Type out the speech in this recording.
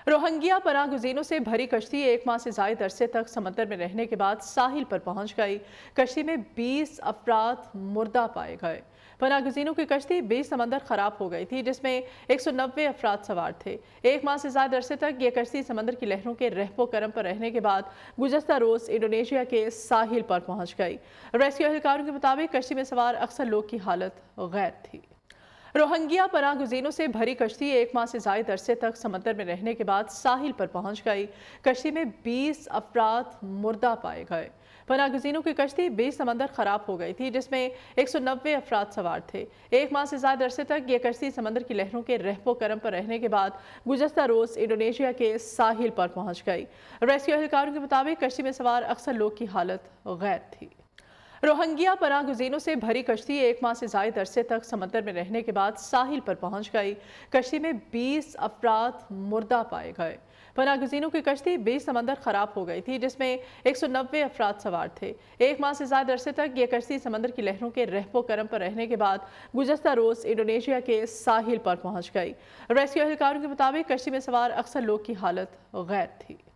Rohingya पनाह गुज़ीरों से भरी कश्ती 1 माह से ज़ायद अरसे तक समंदर में रहने के बाद साहिल पर पहुंच गई। कश्ती में 20 अफराद मुर्दा पाए गए। पनाह गुज़ीरों की कश्ती 20 समंदर खराब हो गई थी, जिसमें 190 अफराद सवार थे। 1 माह से ज़ायद अरसे तक ये कश्ती समंदर की लहरों के रहपो करम पर रहने के बाद गुज़श्ता रोज़ इंडोनेशिया के साहिल पर पहुंच गई। रेस्क्यू एहलकारों के मुताबिक कश्ती में सवार अक्सर लोग की हालत गैर थी। रोहिंग्या पनाह गुज़ीरों से भरी कश्ती 1 माह से ज़ायद अरसे तक समंदर में रहने के बाद साहिल पर पहुंच गई। कश्ती में 20 अफराद मुर्दा पाए गए। पनाह गुज़ीरों की कश्ती 20 समंदर खराब हो गई थी, जिसमें 190 अफराद सवार थे। 1 माह से ज़ायद अरसे तक ये कश्ती समंदर की लहरों के रहपो करम पर रहने के बाद गुज़श्ता रोज़ इंडोनेशिया के साहिल पर पहुंच गई। रेस्क्यू एहलकारों के मुताबिक कश्ती में सवार अक्सर लोग की हालत गैर थी। रोहिंग्या पनाह गुज़ीरों से भरी कश्ती 1 माह से ज़ायद अरसे तक समंदर में रहने के बाद साहिल पर पहुंच गई। कश्ती में 20 अफराद मुर्दा पाए गए। पनाह गुज़ीरों की कश्ती 20 समंदर खराब हो गई थी, जिसमें 190 अफराद सवार थे। 1 माह से ज़ायद अरसे तक ये कश्ती समंदर की लहरों के रहपो करम पर रहने के बाद गुज़श्ता रोज़ इंडोनेशिया के साहिल पर पहुंच गई। रेस्क्यू एहलकारों के मुताबिक कश्ती में सवार अक्सर लोग की हालत गैर थी।